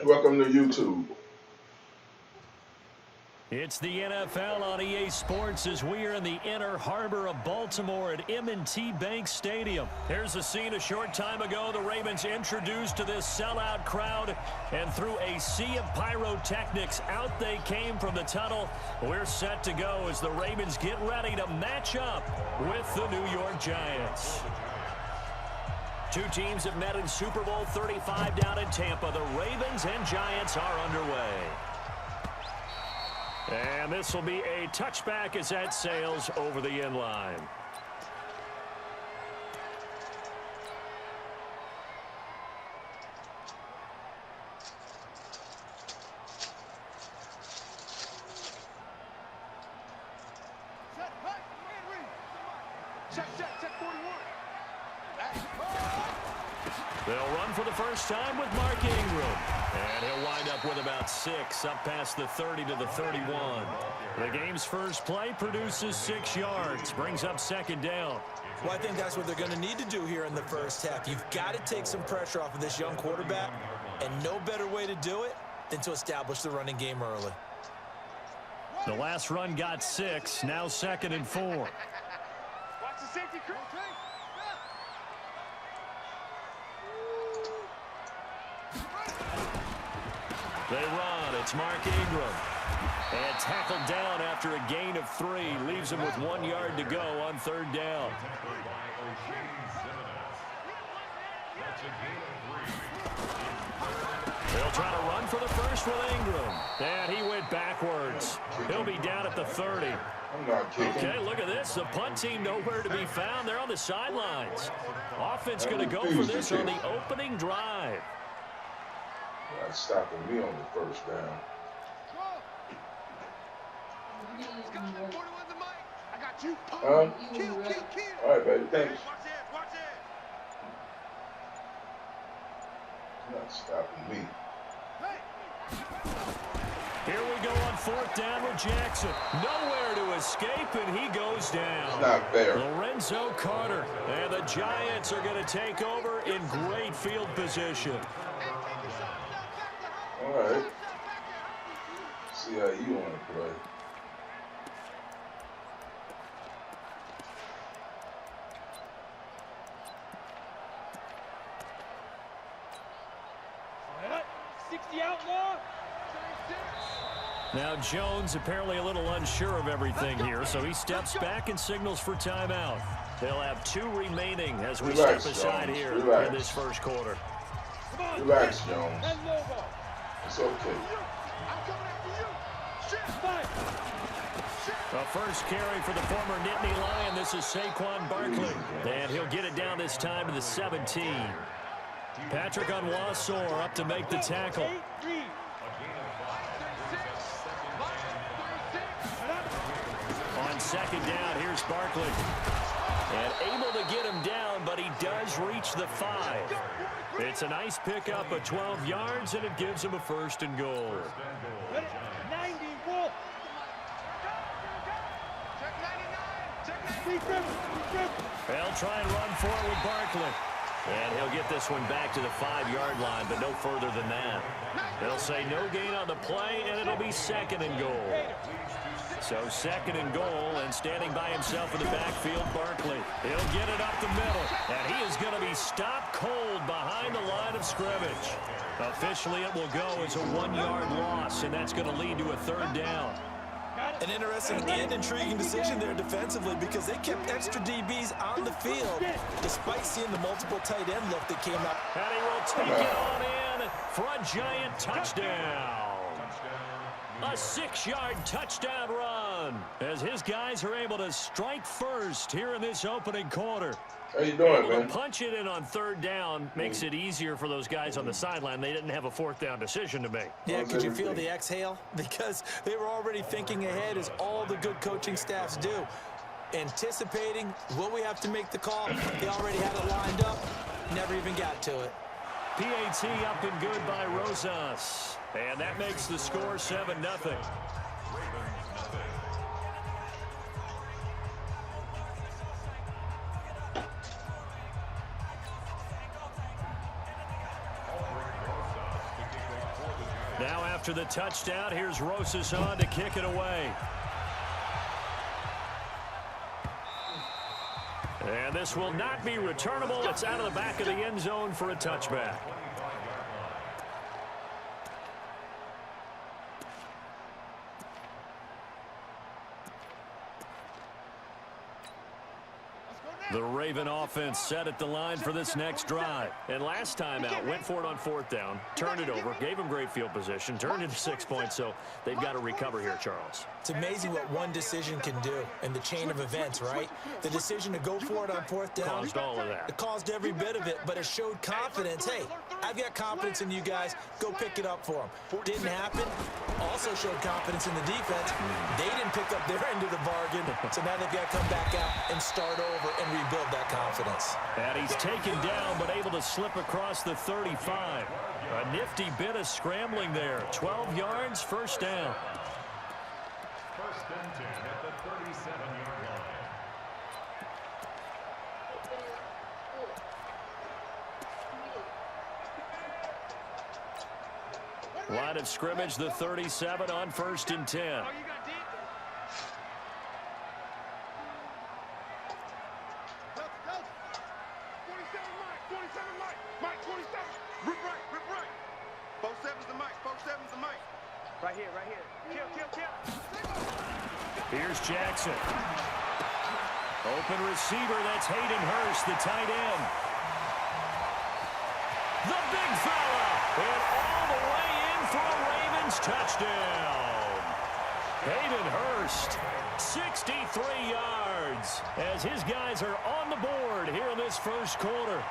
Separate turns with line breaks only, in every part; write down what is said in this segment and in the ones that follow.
Welcome to YouTube.
It's the NFL on EA Sports as we are in the inner harbor of Baltimore at M&T Bank Stadium. Here's a scene a short time ago. The Ravens introduced to this sellout crowd, and through a sea of pyrotechnics, out they came from the tunnel. We're set to go as the Ravens get ready to match up with the New York Giants. Two teams have met in Super Bowl 35 down in Tampa. The Ravens and Giants are underway. And this will be a touchback as that sails over the end line. They'll run for the first time with Mark Ingram. And he'll wind up with about 6 up past the 30 to the 31. The game's first play produces 6 yards, brings up second down.
Well, I think that's what they're going to need to do here in the first half. You've got to take some pressure off of this young quarterback, and no better way to do it than to establish the running game early.
The last run got 6, now 2nd and 4.
Watch the safety crew.
They run. It's Mark Ingram. And tackled down after a gain of 3. Leaves him with 1 yard to go on 3rd down. They'll try to run for the first with Ingram. And he went backwards. He'll be down at the 30. Okay, look at this. The punt team nowhere to be found. They're on the sidelines. Offense going to go for this on the opening drive.
Not stopping me on the first down.
I got you.
Kill. All right, baby. Thanks.
Watch it.
Not stopping me.
Here we go on 4th down with Jackson. Nowhere to escape, and he goes down.
It's not fair.
Lorenzo Carter. And the Giants are going to take over in great field position.
All right. See how you want to play.
Now Jones apparently a little unsure of everything here, so he steps back and signals for timeout. They'll have 2 remaining as we step aside here in this first quarter.
Relax, Jones. It's okay.
A first carry for the former Nittany Lion. This is Saquon Barkley. And he'll get it down this time to the 17. Patrick Onwuasor up to make the tackle. On 2nd down, here's Barkley. And able to get him down, but he does reach the 5. It's a nice pickup of 12 yards, and it gives him a 1st and goal. They'll try and run for it with Barkley. And he'll get this one back to the 5-yard line, but no further than that. They'll say no gain on the play, and it'll be 2nd and goal. So 2nd and goal, and standing by himself in the backfield, Barkley. He'll get it up the middle, and he is going to be stopped cold behind the line of scrimmage. Officially, it will go as a 1-yard loss, and that's going to lead to a 3rd down.
An interesting and intriguing decision there defensively because they kept extra DBs on the field despite seeing the multiple tight end look that came out.
And he will take it on in for a Giant touchdown. A 6-yard touchdown run as his guys are able to strike first here in this opening quarter.
How you doing,
Able
man?
to punch it in on 3rd down makes it easier for those guys on the sideline. They didn't have a 4th down decision to make.
Yeah, could you feel the exhale? Because they were already thinking ahead as all the good coaching staffs do. Anticipating, will we have to make the call? They already had it lined up, never even got to it.
PAT up and good by Rosas. And that makes the score 7-0. Now after the touchdown, here's Rosas on to kick it away. And this will not be returnable. It's out of the back of the end zone for a touchback. The Raven offense set at the line for this next drive. And last time out, went for it on 4th down, turned it over, gave them great field position, turned into 6 points, so they've got to recover here, Charles.
It's amazing what one decision can do in the chain of events, right? The decision to go for it on 4th down.
Caused all of that.
It caused every bit of it, but it showed confidence. Hey, I've got confidence in you guys. Go pick it up for them. Didn't happen. Also showed confidence in the defense. They didn't pick up their end of the bargain, so now they've got to come back out and start over and rebuild that confidence.
And he's taken down, but able to slip across the 35. A nifty bit of scrambling there. 12 yards, 1st down.
1st and 10 at the 37-yard line.
Line of scrimmage, the 37 on 1st and 10.
Right here. Kill.
Here's Jackson. Open receiver, that's Hayden Hurst, the tight end. The big fella, and all the way in for a Ravens touchdown. Hayden Hurst, 63 yards, as his guys are on the board here in this 1st quarter.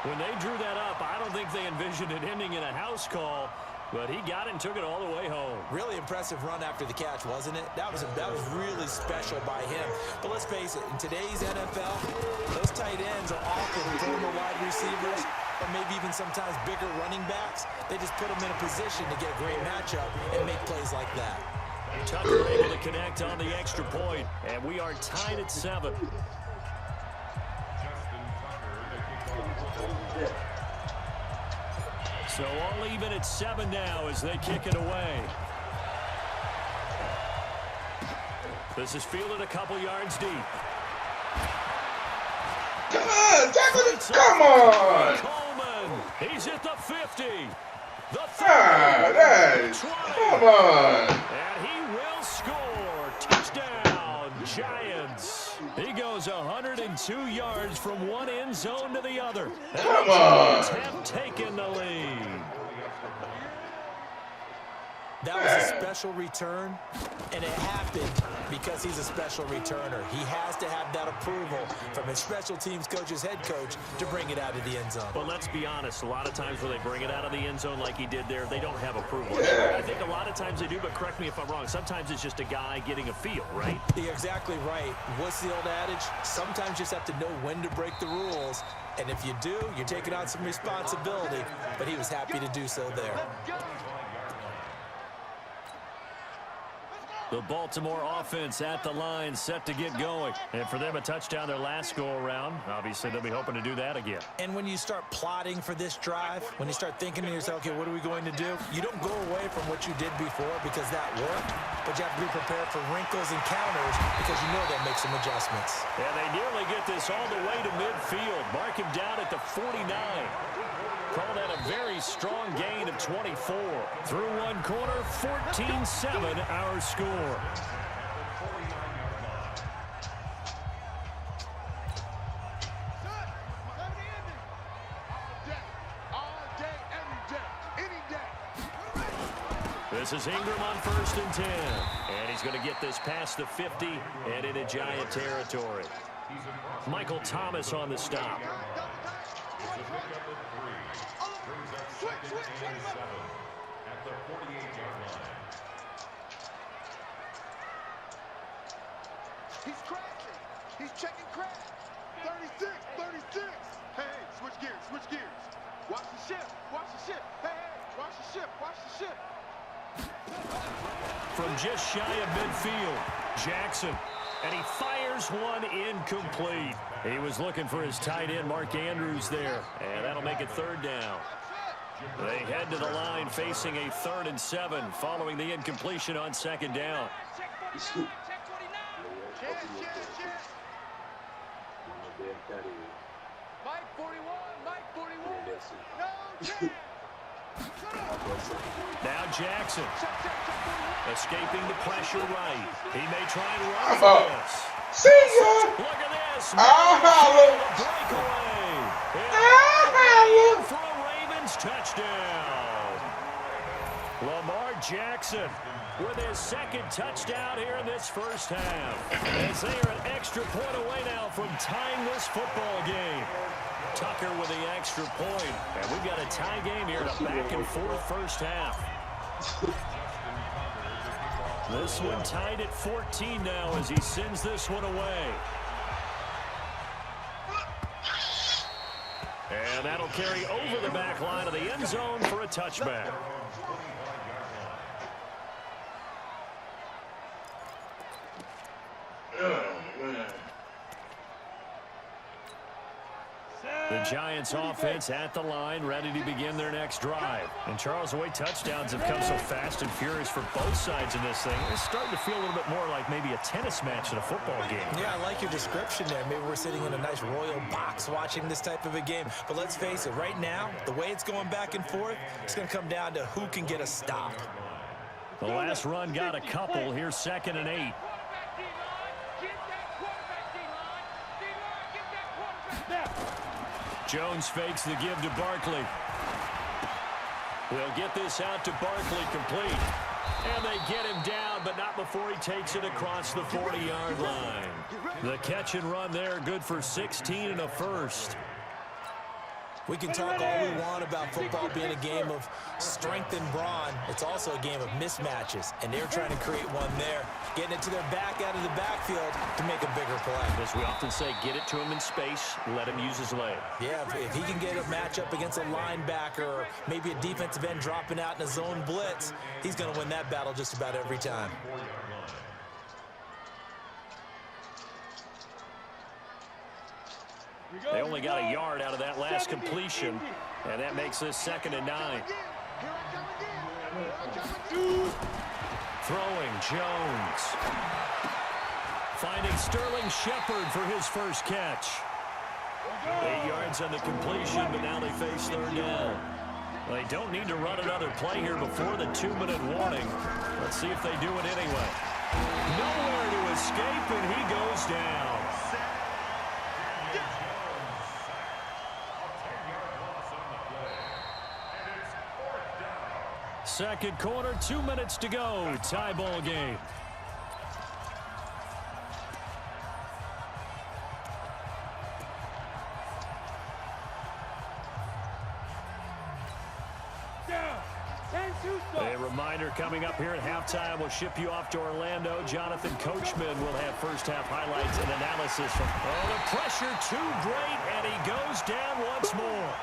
When they drew that up, I don't think they envisioned it ending in a house call, but he got it and took it all the way home.
Really impressive run after the catch, wasn't it? That was really special by him. But let's face it, in today's NFL, those tight ends are often former wide receivers or maybe even sometimes bigger running backs. They just put them in a position to get a great matchup and make plays like that.
Tucker able to connect on the extra point, and we are tied at 7. So all even at 7 now as they kick it away. This is fielded a couple yards deep.
Come on, tackle it. Come on.
Coleman, he's at the 50. The 30,
Come on.
and he will score. Touchdown, Giants. He goes 102 yards from one end zone to the other.
Come on.
Giants have taken the lead.
That was a special return, and it happened because he's a special returner. He has to have that approval from his special teams coach's head coach to bring it out of the end zone.
But let's be honest, a lot of times when they bring it out of the end zone like he did there, they don't have approval.
Yeah.
I think a lot of times they do, but correct me if I'm wrong. Sometimes it's just a guy getting a feel, right?
You're exactly right. What's the old adage? Sometimes you just have to know when to break the rules, and if you do, you're taking on some responsibility, but he was happy to do so there.
The Baltimore offense at the line, set to get going. And for them, a touchdown their last go-around. Obviously, they'll be hoping to do that again.
And when you start plotting for this drive, when you start thinking to yourself, okay, what are we going to do? You don't go away from what you did before because that worked, but you have to be prepared for wrinkles and counters because you know they'll make some adjustments.
And they nearly get this all the way to midfield. Mark him down at the 49. Call that a very strong gain of 24. Through one quarter, 14-7 our score. This is Ingram on 1st and 10. And he's going to get this past the 50 and into Giant territory. Michael Thomas on the stop.
At the 48-yard line.
He's crashing. He's checking crash. 36. Hey, switch gears. Watch the ship. Watch the ship. Hey, hey, watch the ship. Watch the ship.
From just shy of midfield, Jackson. And he fires one incomplete. He was looking for his tight end, Mark Andrews, there. And that'll make it third down. They head to the line facing a 3rd and 7 following the incompletion on second down.
Mike 41. Mike 41. No chance.
Now Jackson, escaping the pressure right. He may try and run for this.
See ya.
Look at this. Breakaway. For a Ravens touchdown. Lamar Jackson with his 2nd touchdown here in this first half. As they are an extra point away now from tying this football game. Tucker with the extra point. And we've got a tie game here in a back-and-forth first half. This one tied at 14 now as he sends this one away. And that'll carry over the back line of the end zone for a touchback. The Giants offense at the line, ready to begin their next drive. And Charles, the way touchdowns have come so fast and furious for both sides in this thing, it's starting to feel a little bit more like maybe a tennis match in a football game.
Yeah, I like your description there. Maybe we're sitting in a nice royal box watching this type of a game. But let's face it, right now, the way it's going back and forth, it's going to come down to who can get a stop.
The last run got a couple. Here's 2nd and 8. Jones fakes the give to Barkley. We'll get this out to Barkley complete. And they get him down, but not before he takes it across the 40-yard line. The catch and run there, good for 16 and a first.
We can talk all we want about football being a game of strength and brawn. It's also a game of mismatches, and they're trying to create one there, getting it to their back out of the backfield to make a bigger play.
As we often say, get it to him in space, let him use his leg.
Yeah, if he can get a matchup against a linebacker or maybe a defensive end dropping out in a zone blitz, he's going to win that battle just about every time.
They only got a yard out of that last completion, and that makes this 2nd and 9. Throwing Jones. Finding Sterling Shepard for his first catch. 8 yards on the completion, but now they face 3rd down. They don't need to run another play here before the 2-minute warning. Let's see if they do it anyway. Nowhere to escape, and he goes down. Second quarter, 2 minutes to go. Tie ball game. A reminder coming up here at halftime. We'll ship you off to Orlando. Jonathan Coachman will have first half highlights and analysis from. Oh, the pressure too great, and he goes down once more.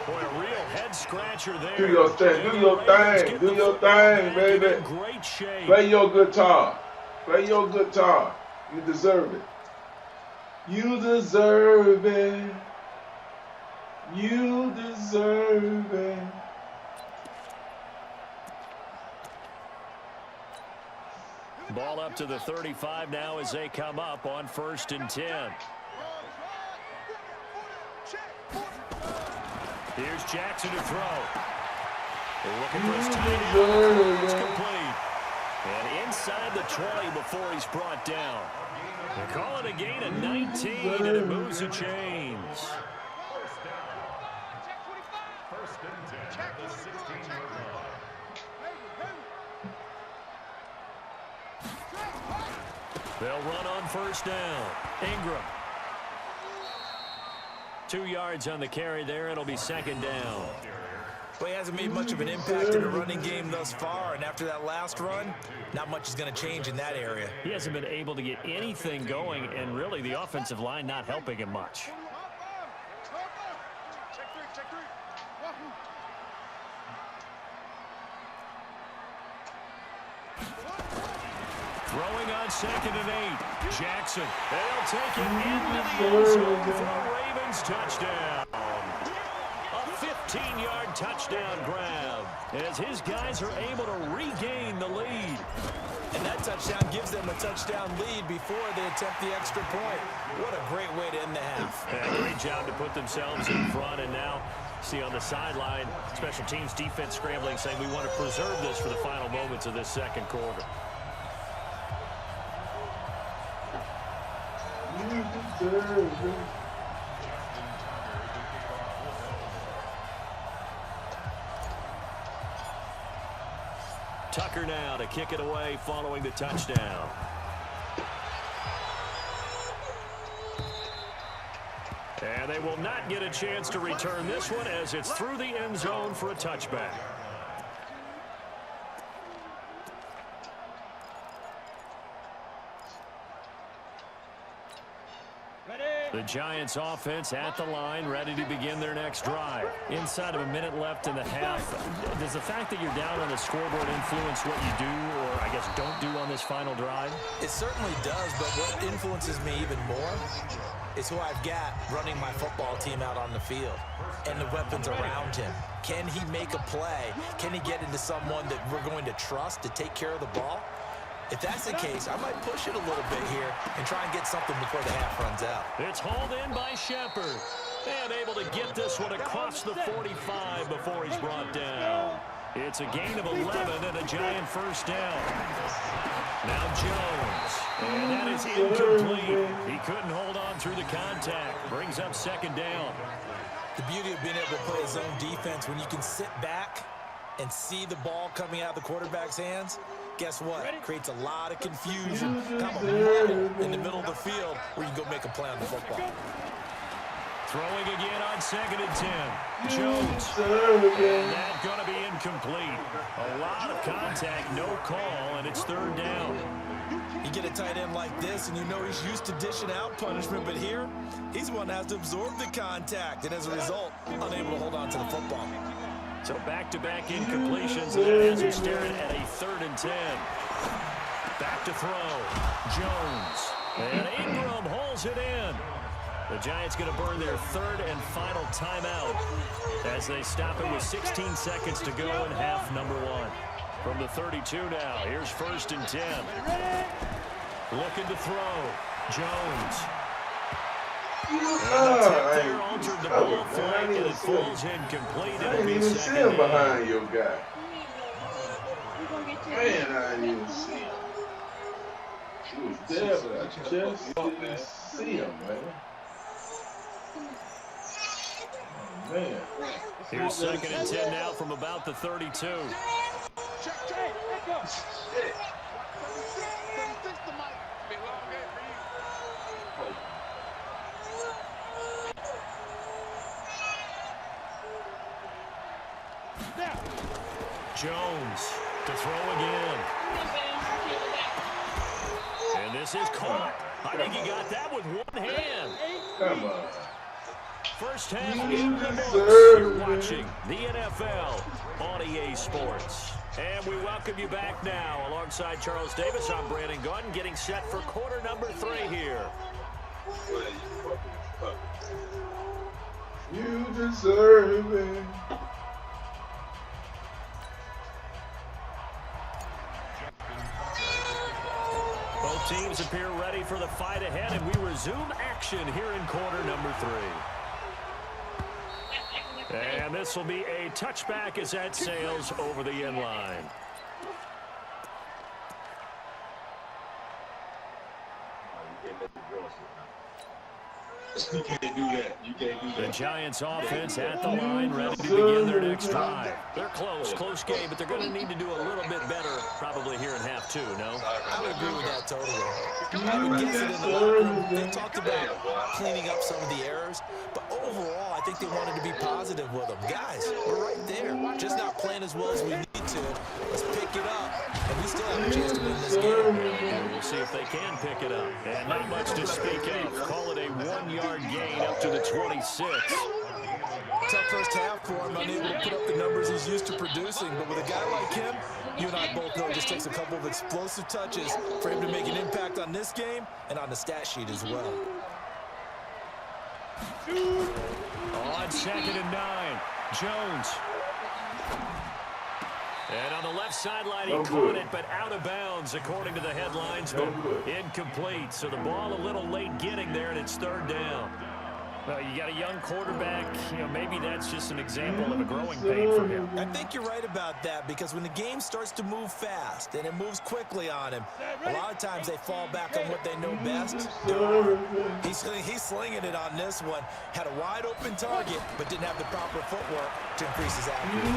Boy, a real head scratcher there.
Do your thing. Do your thing. Do your thing, baby.
Great shape.
Play your guitar. Play your guitar. You deserve it. You deserve it. You deserve it.
Ball up to the 35 now as they come up on 1st and 10. Here's Jackson to throw. They're looking for his tight end. It's complete. And inside the 20 before he's brought down. They call it a gain of 19, and it moves the chains.
First and 10 at the 16-yard line.
They'll run on 1st down. Ingram. 2 yards on the carry there. It'll be 2nd down.
Well, he hasn't made much of an impact in the running game thus far, and after that last run, not much is going to change in that area.
He hasn't been able to get anything going, and really the offensive line not helping him much. Throwing on 2nd and 8. Jackson. They'll take it into the end zone for a Ravens touchdown. A 15-yard touchdown grab as his guys are able to regain the lead.
And that touchdown gives them a touchdown lead before they attempt the extra point. What a great way to end the half.
Yeah, great job to put themselves in front. And now, see on the sideline, special teams defense scrambling, saying we want to preserve this for the final moments of this second quarter.
You deserve it.
Tucker now to kick it away following the touchdown. And they will not get a chance to return this one as it's through the end zone for a touchback. The Giants offense at the line, ready to begin their next drive. Inside of a minute left in the half, does the fact that you're down on the scoreboard influence what you do, or I guess don't do on this final drive?
It certainly does, but what influences me even more is who I've got running my football team out on the field and the weapons around him. Can he make a play? Can he get into someone that we're going to trust to take care of the ball? If that's the case, I might push it a little bit here and try and get something before the half runs out.
It's hauled in by Shepard. And able to get this one across the 45 before he's brought down. It's a gain of 11 and a Giant first down. Now Jones. And that is incomplete. He couldn't hold on through the contact. Brings up 2nd down.
The beauty of being able to play a zone defense when you can sit back and see the ball coming out of the quarterback's hands, guess what? It creates a lot of confusion, kind of a muddle in the middle of the field where you can go make a play on the football.
Throwing again on 2nd and 10. Jones. And that's going to be incomplete. A lot of contact, no call, and it's 3rd down.
You get a tight end like this, and you know he's used to dishing out punishment, but here, he's the one that has to absorb the contact, and as a result, unable to hold on to the football.
So back-to-back incompletions, and that has him staring at a 3rd and 10. Back to throw. Jones. And Ingram holds it in. The Giants going to burn their 3rd and final timeout as they stop it with 16 seconds to go in half number 1. From the 32 now, here's 1st and 10. Looking to throw. Jones. And the tip there altered the ball flag, and it falls incomplete.
I didn't even see him behind your guy. Man, I didn't even see him. He was there, but I just didn't see him, man. Oh, man.
Here's 2nd and 10 now from about the 32. Jones to throw again. And this is caught. I think he got that with one hand.
Come on.
First half in the books. You're watching the NFL on EA Sports. And we welcome you back now. Alongside Charles Davis, I'm Brandon Gunn, getting set for quarter number 3 here.
You deserve it.
Both teams appear ready for the fight ahead, and we resume action here in quarter number 3. And this will be a touchback as that sails over the end line.
You can't do that. You can't do that.
The Giants offense at the line, ready to begin their next drive. They're close game, but they're going to need to do a little bit better probably here in half 2, no?
I would agree with that totally. I would guess it in the locker room. They talked about cleaning up some of the errors, but overall, I think they wanted to be positive with them. Guys, we're right there. Just not playing as well as we need to. Let's pick it up, and we still have a chance to win this game.
And we'll see if they can pick it up. And not much to speak of. Call it a 1-yard gain up to the 26.
tough first half for him, unable to put up the numbers he's used to producing. But with a guy like him, you and I both know it just takes a couple of explosive touches for him to make an impact on this game and on the stat sheet as well.
On 2nd and 9, Jones. And on the left sideline, he caught it, but out of bounds, according to the headlines. Incomplete. So the ball a little late getting there, and it's 3rd down. Well, you got a young quarterback. Maybe that's just an example of a growing pain for him.
I think you're right about that, because when the game starts to move fast and it moves quickly on him, a lot of times they fall back on what they know best. He's slinging it on this one. Had a wide open target, but didn't have the proper footwork to increase his accuracy.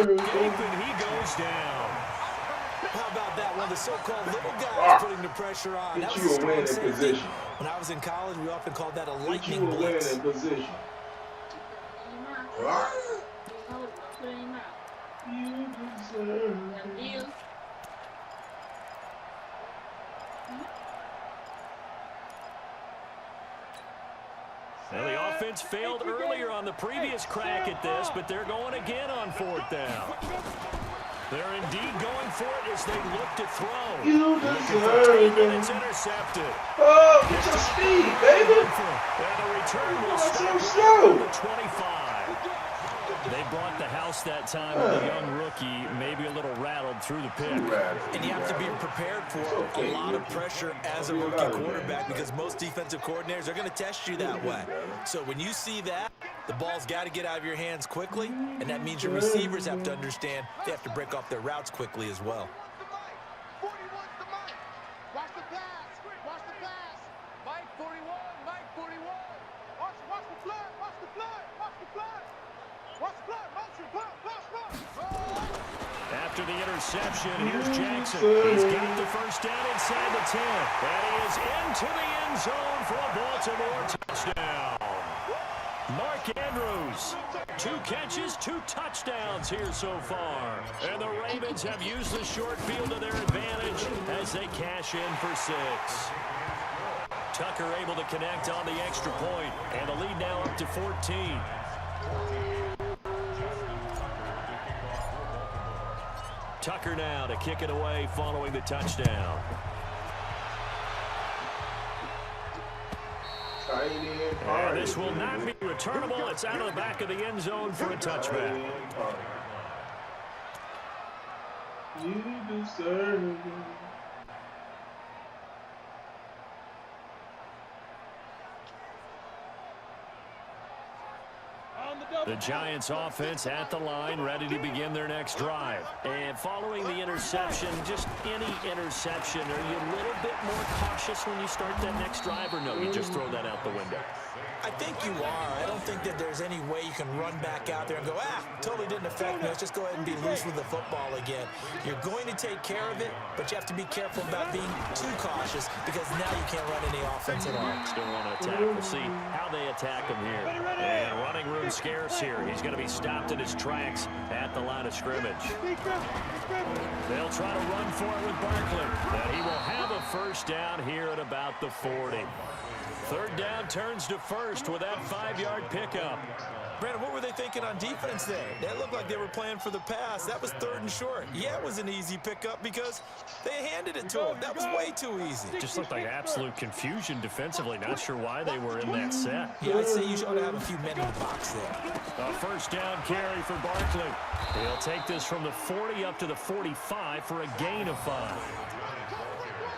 And he goes down.
How about that? One of the so-called little guys putting the pressure on. That was a strong safety. When I was in college, we often called that a lightning blitz.
Position. You deserve it.
Well, the offense failed earlier on the previous crack at this, but they're going again on 4th down. They're indeed going for it as they look to throw.
You deserve it.
It's intercepted.
Oh, get your speed, baby.
And the return will stop
slow.
at the 25. They brought the house that time with a young rookie, maybe a little rattled through the pick.
And you have to be prepared for a lot of pressure as a rookie quarterback, because most defensive coordinators are going to test you that way. So when you see that, the ball's got to get out of your hands quickly, and that means your receivers have to understand they have to break off their routes quickly as well.
Watch the pass. Watch the pass. Mike 41. Mike 41. Watch the flood. Watch the flood. Watch the flood. Watch the flood. Motion. Flood.
After the interception, here's Jackson. He's got the first down inside the 10. And he is into the end zone for a Baltimore touchdown. Mark Andrews, 2 catches, 2 touchdowns here so far. And the Ravens have used the short field to their advantage as they cash in for 6. Tucker able to connect on the extra point, and the lead now up to 14. Tucker now to kick it away following the touchdown. And this will not be returnable. It's out of the back of the end zone for a touchback.
You deserve it.
The Giants offense at the line, ready to begin their next drive. And following the interception, just any interception, are you a little bit more cautious when you start that next drive, or no, you just throw that out the window?
I think you are. I don't think that there's any way you can run back out there and go, totally didn't affect me. Let's just go ahead and be loose with the football again. You're going to take care of it, but you have to be careful about being too cautious, because now you can't run any offense at all.
Still want to attack. We'll see how they attack him here. And running room scarce here. He's going to be stopped in his tracks at the line of scrimmage. They'll try to run for it with Barkley. And he will have a first down here at about the 40. 3rd down turns to 1st with that 5-yard pickup.
Brandon, what were they thinking on defense there? That looked like they were playing for the pass. That was 3rd and short. Yeah, it was an easy pickup because they handed it to him. That was way too easy.
Just looked like absolute confusion defensively. Not sure why they were in that set.
Yeah, I'd say you ought to have a few men in the box there.
A first down carry for Barkley. He'll take this from the 40 up to the 45 for a gain of 5.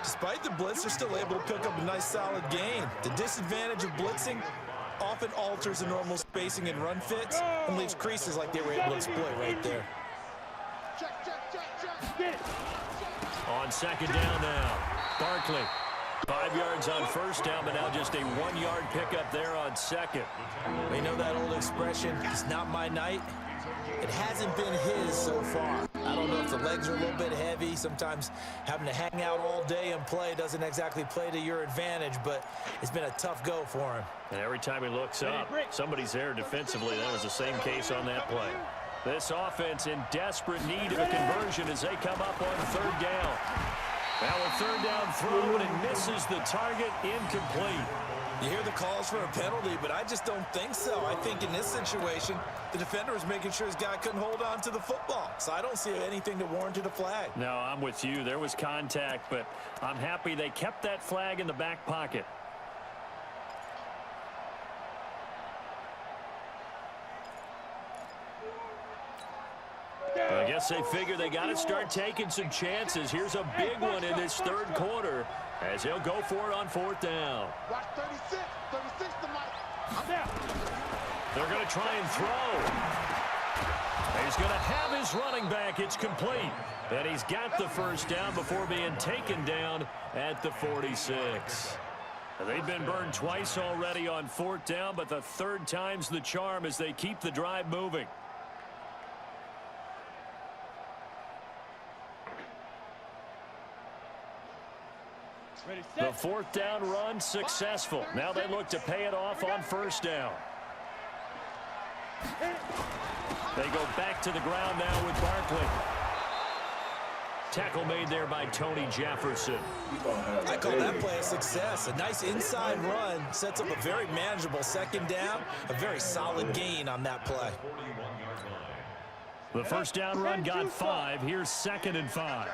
Despite the blitz, they're still able to pick up a nice solid gain. The disadvantage of blitzing often alters the normal spacing and run fits and leaves creases like they were able to exploit right there.
On 2nd down now, Barkley. 5 yards on 1st down, but now just a 1-yard pickup there on 2nd.
We know that old expression, it's not my night. It hasn't been his so far. I don't know if the legs are a little bit heavy. Sometimes having to hang out all day and play doesn't exactly play to your advantage, but it's been a tough go for him.
And every time he looks up, somebody's there defensively. That was the same case on that play. This offense in desperate need of a conversion as they come up on 3rd down. Now a 3rd down throw, and it misses the target, incomplete.
You hear the calls for a penalty, but I just don't think so. I think in this situation, the defender was making sure his guy couldn't hold on to the football. So I don't see anything that warranted a flag.
No, I'm with you. There was contact, but I'm happy they kept that flag in the back pocket. I guess they figure they got to start taking some chances. Here's a big one in this third quarter as he'll go for it on fourth down.
Watch 36. 36 to Mike. I'm there.
They're going to try and throw. He's going to have his running back. It's complete. And he's got the first down before being taken down at the 46. They've been burned twice already on fourth down, but the third time's the charm as they keep the drive moving. The fourth down run successful. Now they look to pay it off on first down. They go back to the ground now with Barkley. Tackle made there by Tony Jefferson.
I call that play a success. A nice inside run sets up a very manageable second down. A very solid gain on that play.
The first down run got 5. Here's 2nd and 5.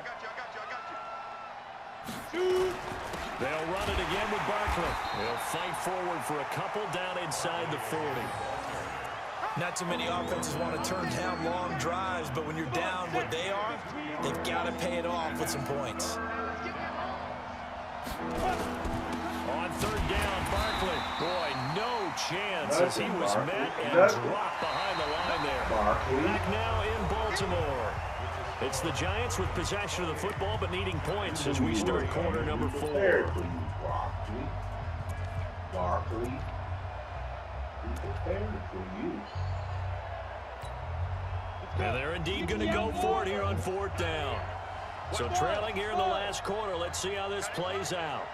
They'll run it again with Barkley. They'll fight forward for a couple down inside the 40.
Not too many offenses want to turn down long drives, but when you're down what they are, they've got to pay it off with some points.
On third down, Barkley. Boy, no chance as he was met and dropped behind the line there. Back now in Baltimore. It's the Giants with possession of the football but needing points as we start quarter number 4.
Barkley. Be prepared for you.
And they're indeed going to go for it here on fourth down. So trailing here in the last quarter. Let's see how this plays out.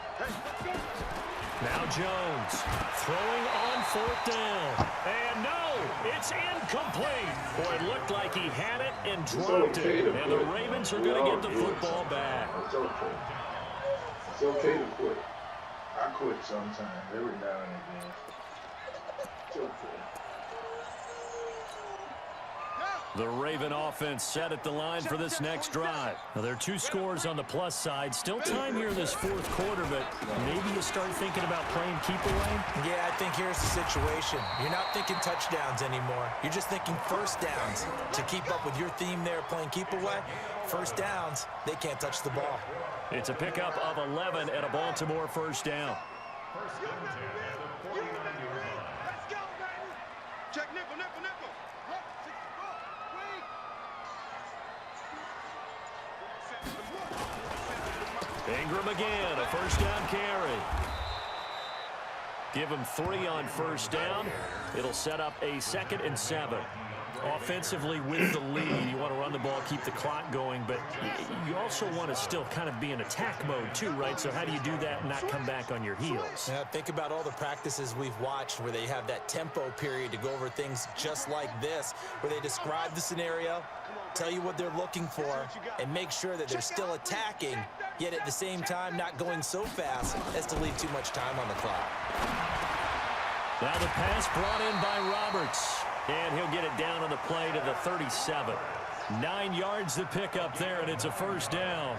Now Jones throwing on fourth down. And no, it's incomplete. Boy, it looked like he had it and dropped it. And the Ravens are going to get the football back.
It's okay. It's okay to quit. I quit sometimes, every now and again. It's okay.
The Raven offense set at the line for this next drive. Now, there are 2 scores on the plus side. Still time here in this fourth quarter, but maybe you start thinking about playing keep away?
Yeah, I think here's the situation. You're not thinking touchdowns anymore. You're just thinking first downs. To keep up with your theme there, playing keep away, first downs, they can't touch the ball.
It's a pickup of 11 at a Baltimore first down.
First and 10 at the 49-yard line.
Let's go, baby. Check nickel, nickel, nickel.
Ingram again, a first down carry. Give him 3 on first down. It'll set up a 2nd and 7. Offensively with the lead, you want to run the ball, keep the clock going, but you also want to still kind of be in attack mode too, right? So how do you do that and not come back on your heels?
Yeah, think about all the practices we've watched where they have that tempo period to go over things just like this, where they describe the scenario, tell you what they're looking for, and make sure that they're still attacking, yet at the same time not going so fast as to leave too much time on the clock.
Now the pass brought in by Roberts. And he'll get it down on the play to the 37. 9 yards to pick up there, and it's a first down.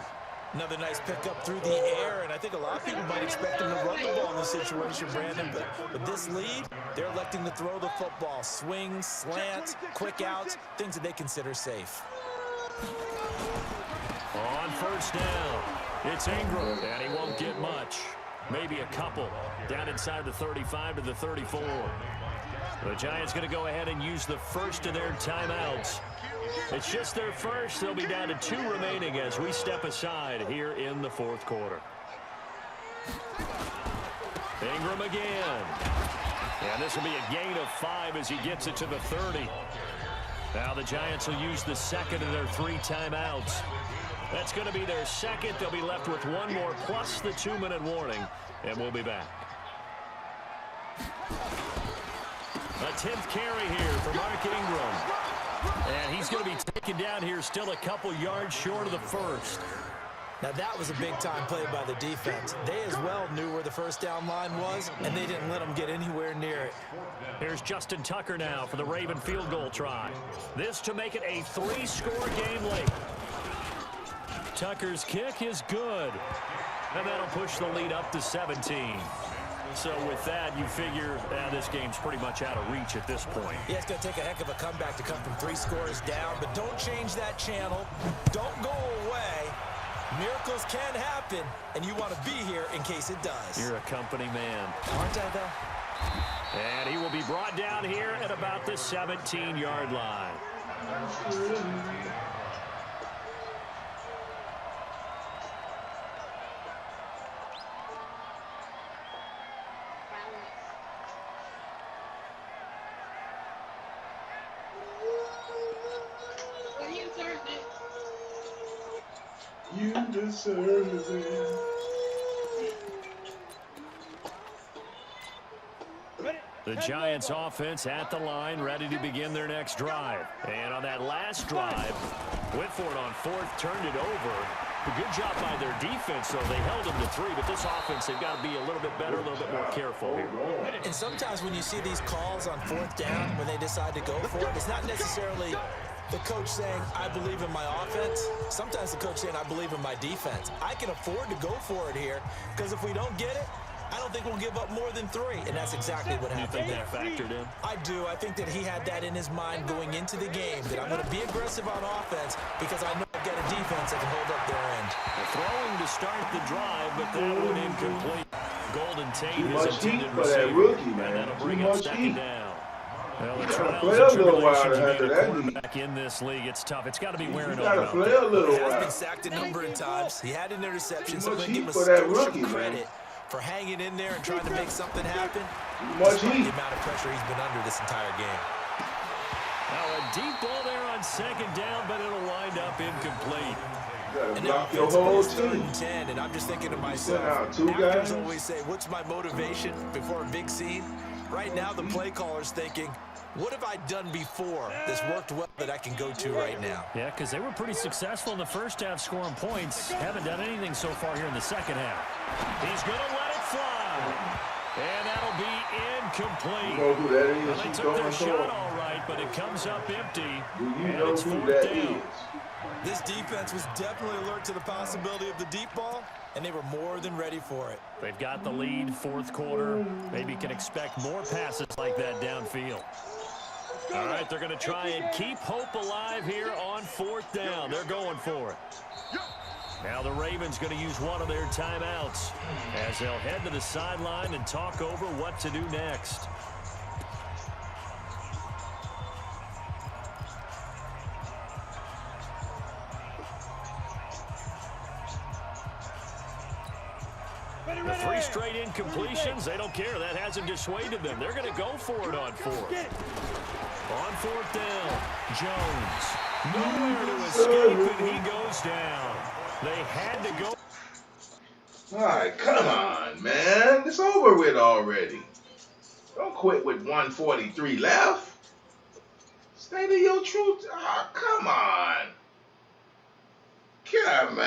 Another nice pickup through the air, and I think a lot of people might expect him to run the ball in this situation, Brandon. But with this lead, they're electing to throw the football. Swings, slants, quick outs, things that they consider safe.
On first down, it's Ingram, and he won't get much. Maybe a couple. Down inside the 35 to the 34. The Giants going to go ahead and use the first of their timeouts. It's just their first. They'll be down to 2 remaining as we step aside here in the fourth quarter. Ingram again. And this will be a gain of 5 as he gets it to the 30. Now the Giants will use the second of their 3 timeouts. That's going to be their second. They'll be left with 1 more plus the 2-minute warning, and we'll be back. A 10th carry here for Mark Ingram. And he's going to be taken down here still a couple yards short of the first.
Now that was a big-time play by the defense. They as well knew where the first down line was, and they didn't let them get anywhere near it.
Here's Justin Tucker now for the Raven field goal try. This to make it a 3-score game late. Tucker's kick is good. And that'll push the lead up to 17. So with that, you figure this game's pretty much out of reach at this point.
Yeah, it's going to take a heck of a comeback to come from 3 scores down, but don't change that channel. Don't go away. Miracles can happen, and you want to be here in case it does.
You're a company man.
Aren't I, though?
And he will be brought down here at about the 17-yard line.
You deserve it.
The Giants offense at the line, ready to begin their next drive. And on that last drive, went for it on 4th, turned it over. A good job by their defense, though. They held them to 3, but this offense, they've got to be a little bit better, a little bit more careful here.
And sometimes when you see these calls on 4th down, when they decide to go for it, it's not necessarily the coach saying, I believe in my offense. Sometimes the coach saying, I believe in my defense. I can afford to go for it here, because if we don't get it, I don't think we'll give up more than 3. And that's exactly what happened there.
That factored in?
I do. I think that he had that in his mind going into the game, that I'm going to be aggressive on offense because I know I've got a defense that can hold up their end.
Throwing to start the drive, but that one incomplete. Golden Tate
Too
is
much
intended
heat for that
receiver,
rookie, man.
and that'll
Too
bring up
much
2nd
heat.
down. Well, the
You gotta
trials
play a
and
little while
tribulations of
after
being a
that heat.
quarterback in this league, it's tough. It's got to be wearing
You
on
gotta
out
play
there.
a little
He has been
while.
sacked a number of times. He had an interception, so I'm
Too
going to give him
much
a
heat for that
still
rookie,
some
man.
credit for hanging in there and trying to make something happen.
Too much
Despite
heat.
the amount of pressure he's been under this entire game.
Now a deep ball there on 2nd down, but it'll wind up incomplete.
You gotta
And
block
now
your whole
it's 3rd
team.
and 10, and I'm just thinking to
Send
myself,
out 2
actors
guys.
always say, what's my motivation before a big scene? Right now, the play caller's thinking, what have I done before that's worked well that I can go to right now?
Yeah, because they were pretty successful in the first half scoring points. Haven't done anything so far here in the second half. He's going to let it fly. And that'll be incomplete.
You know who that is?
Well, they
He's
took their
going
shot
for.
all right, but it comes up empty.
Do you
And
know
it's
who
4th
that
down.
is?
This defense was definitely alert to the possibility of the deep ball, and they were more than ready for it.
They've got the lead, 4th quarter. Maybe can expect more passes like that downfield. All right, they're going to try and keep hope alive here on 4th down. They're going for it. Now the Ravens going to use one of their timeouts as they'll head to the sideline and talk over what to do next. The 3 straight incompletions, they don't care. That hasn't dissuaded them. They're going to go for it on 4th. On 4th down, Jones. Nowhere to escape, and he goes down. They had to go.
All right, come on, man. It's over with already. Don't quit with 1:43 left. Stay to your truth. Oh, come on. Come on.